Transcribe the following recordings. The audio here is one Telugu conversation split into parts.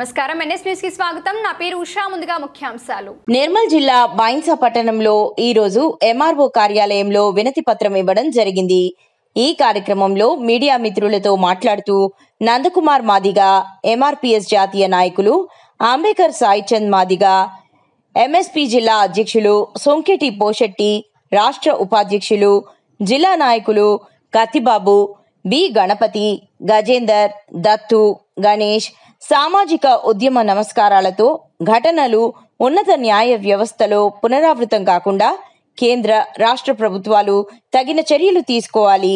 నమస్కారం ఎన్ఎస్ న్యూస్ కి స్వాగతం నా పేరు ఉషా ముందుగా ముఖ్యాంశాలు నిర్మల్ జిల్లా బైన్సా పట్టణంలో ఈ రోజు ఎంఆర్ఓ కార్యాలయంలో వినతి పత్రం ఇవ్వడం జరిగింది। ఈ కార్యక్రమంలో మీడియా మిత్రులతో మాట్లాడుతూ నందకుమార్ మాదిగా ఎంఆర్పీఎస్ జాతీయ నాయకులు అంబేద్కర్ సాయిచంద్ మాదిగా ఎంఎస్పీ జిల్లా అధ్యక్షులు సొంకెటి పోషెట్టి రాష్ట్ర ఉపాధ్యక్షులు జిల్లా నాయకులు కత్తిబాబు బి గణపతి గజేందర్ దత్తు గణేష్ సామాజిక ఉద్యమ నమస్కారాలతో ఘటనలు ఉన్నత న్యాయ వ్యవస్థలో పునరావృతం కాకుండా కేంద్ర రాష్ట్ర ప్రభుత్వాలు తగిన చర్యలు తీసుకోవాలి।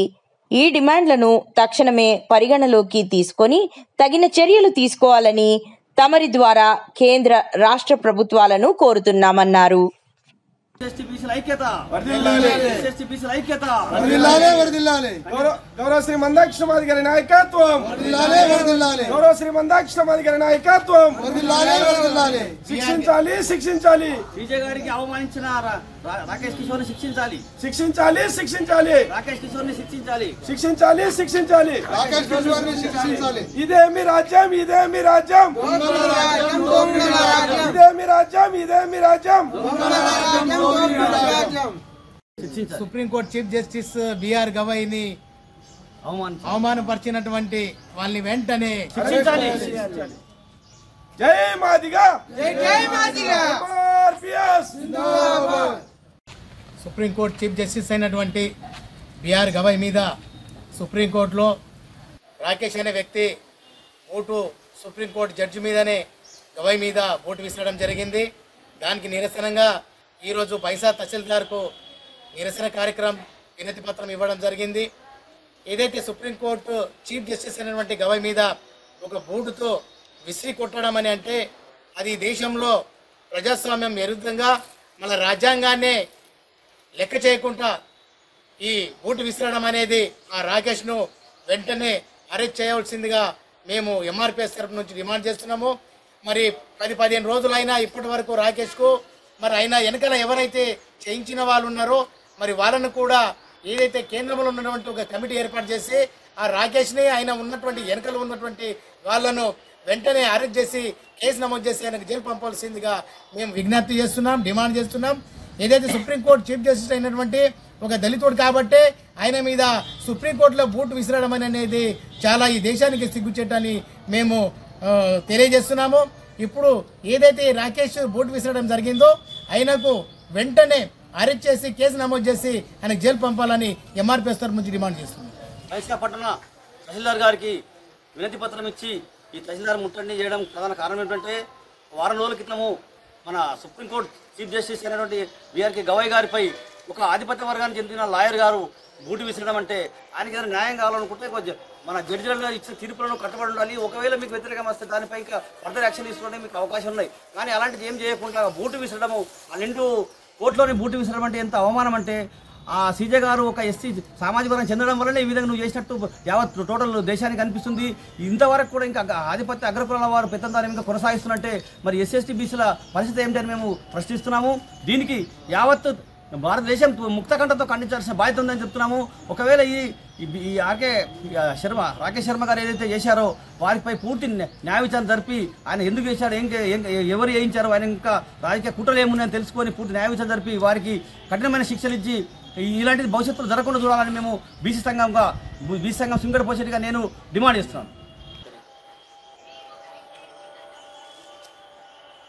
ఈ డిమాండ్లను తక్షణమే పరిగణలోకి తీసుకొని తగిన చర్యలు తీసుకోవాలని తమరి ద్వారా కేంద్ర రాష్ట్ర ప్రభుత్వాలను కోరుతున్నామన్నారు। గౌరవ శ్రీ మందాకృష్ణ మాది గారి నాయకత్వం, గౌరవ శ్రీ మందాకృష్ణ మాది గారి నాయకత్వం శిక్షించాలి శిక్షించాలి విజయ్ గారికి అవమానించిన రాకేష్ కిషోర్ ని శిక్షించాలి శిక్షించాలి శిక్షించాలి రాకేష్ కిషోర్ ని శిక్షించాలి శిక్షించాలి శిక్షించాలి రాకేష్ కిషోర్ ని శిక్షించాలి। ఇదేమి రాజ్యం ఇదేమి రాజ్యం ఇదేమి రాజ్యం ఇదేమి రాజ్యం। Supreme court chief justice B R గవాయిని అవమానపరిచినటువంటి వాళ్ళని వెంటనే శిక్షించాలి। జై మాదిగా జై మాదిగా సుప్రీంకోర్టు చీఫ్ జస్టిస్ అయినటువంటి బిఆర్ గవాయి మీద సుప్రీంకోర్టులో రాకేష్ అనే వ్యక్తి ఓటు సుప్రీంకోర్టు జడ్జి మీదనే గవాయి మీద ఓటు విసరడం జరిగింది। దానికి నిరసనగా ఈరోజు బైన్సా తహసీల్దార్కు నిరసన కార్యక్రమం వినతి పత్రం ఇవ్వడం జరిగింది। ఏదైతే సుప్రీంకోర్టు చీఫ్ జస్టిస్ అయినటువంటి గవాయి మీద ఒక బూటుతో విసిరి కొట్టడం అని అంటే అది దేశంలో ప్రజాస్వామ్యం విరుద్ధంగా మన రాజ్యాంగాన్నే లెక్క చేయకుండా ఈ బూటు విసరడం అనేది ఆ రాకేష్ను వెంటనే అరెస్ట్ చేయవలసిందిగా మేము ఎంఆర్పీఎస్ తరపు నుంచి డిమాండ్ చేస్తున్నాము। మరి 10-15 రోజులైనా ఇప్పటి వరకు రాకేష్కు మరి అయినా వెనకాల ఎవరైతే చేయించిన వాళ్ళు ఉన్నారో మరి వాళ్ళను కూడా ఏదైతే కేంద్రంలో ఉన్నటువంటి ఒక కమిటీ ఏర్పాటు చేసి ఆ రాకేష్ని ఆయన ఉన్నటువంటి వెనకలు ఉన్నటువంటి వాళ్ళను వెంటనే అరెస్ట్ చేసి కేసు నమోదు చేసి ఆయనకు జైలు పంపాల్సిందిగా మేము విజ్ఞప్తి చేస్తున్నాం, డిమాండ్ చేస్తున్నాం। ఏదైతే సుప్రీంకోర్టు చీఫ్ జస్టిస్ అయినటువంటి ఒక దళితుడు కాబట్టే ఆయన మీద సుప్రీంకోర్టులో బూటు విసరడం అనేది చాలా ఈ దేశానికి సిగ్గుచేటని మేము తెలియజేస్తున్నాము। ఇప్పుడు ఏదైతే రాకేష్ బూటు విసరడం జరిగిందో ఆయనకు వెంటనే అరెస్ట్ చేసి కేసు నమోదు చేసి ఆయనకు జైలు పంపాలని ఎంఆర్పీఎస్ తరఫు నుంచి డిమాండ్ చేస్తుంది। బైన్సా పట్టణ తహసీల్దార్ గారికి వినతి పత్రం ఇచ్చి ఈ తహసీల్దార్ ముట్టడిని చేయడం ప్రధాన కారణం ఏంటంటే వారం రోజుల క్రితము మన సుప్రీంకోర్టు చీఫ్ జస్టిస్ అయినటువంటి బిఆర్కే గవాయి గారిపై ఒక ఆధిపత్య వర్గానికి చెందిన లాయర్ గారు బూటు విసరడం అంటే ఆయనకి ఏదైనా న్యాయం కావాలనుకుంటే కొంచెం మన జడ్జిలుగా ఇచ్చిన తీర్పులను కట్టుబడి ఉండాలి। ఒకవేళ మీకు వ్యతిరేకం వస్తే దానిపై ఇంకా ఫర్దర్ యాక్షన్ తీసుకోవడానికి మీకు అవకాశం ఉన్నాయి। కానీ అలాంటిది ఏం చేయకుండా బూటు విసరడము ఆ నిండు కోర్టులోని బూటు విసరడం అంటే ఎంత అవమానం అంటే ఆ సీజే గారు ఒక ఎస్సీ సామాజిక వర్గం చెందడం వల్లనే ఈ విధంగా నువ్వు చేసినట్టు యావత్ టోటల్ దేశానికి అనిపిస్తుంది। ఇంతవరకు కూడా ఇంకా ఆధిపత్య అగ్రకులాల వారు పెత్తందారి ఇంకా కొనసాగిస్తున్నట్టే మరి ఎస్సీ బీసీల పరిస్థితి ఏమిటని మేము ప్రశ్నిస్తున్నాము। దీనికి యావత్ భారతదేశం ముక్తకంఠతో ఖండించాల్సిన బాధ్యత ఉందని చెప్తున్నాము। ఒకవేళ ఈ రాకేష్ శర్మ గారు ఏదైతే చేశారో వారిపై పూర్తి న్యాయ విచారణ జరిపి ఆయన ఎందుకు చేశారు ఎవరు వేయించారో ఆయన ఇంకా రాజకీయ కుట్రలు ఏమున్నాయని తెలుసుకొని పూర్తి న్యాయ విచారణ జరిపి వారికి కఠినమైన శిక్షలు ఇచ్చి ఇలాంటిది భవిష్యత్తులో జరగకుండా చూడాలని మేము బీసీ సంఘం సింగడ పోషెట్గా నేను డిమాండ్ చేస్తున్నాను।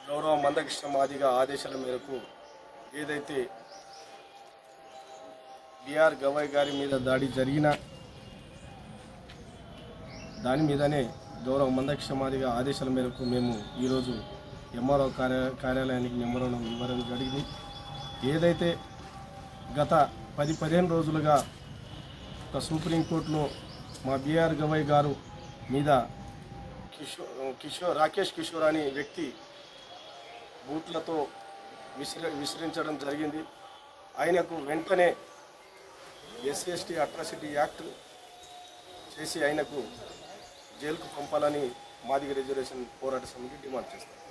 గౌరవ మందకృష్ణ మాదిగా ఆదేశాల మేరకు ఏదైతే బిఆర్ గవాయి గారి మీద దాడి జరిగిన దాని మీదనే గౌరవ మందకృష్ణ మాదిగా ఆదేశాల మేరకు మేము ఈరోజు ఎంఆర్ఓ కార్యాలయానికి మెమోరాండం ఇవ్వడం జరిగింది। ఏదైతే గత 10-15 రోజులుగా ఒక సుప్రీంకోర్టులో మా బిఆర్ గవాయి గారు మీద రాకేష్ కిషోర్ అనే వ్యక్తి బూట్లతో విసిరించడం జరిగింది। ఆయనకు వెంటనే ఎస్సీ అట్రాసిటీ యాక్ట్ చేసి ఆయనకు జైలుకు పంపాలని మాదిగ రిజర్వేషన్ పోరాట సమితి డిమాండ్ చేస్తారు।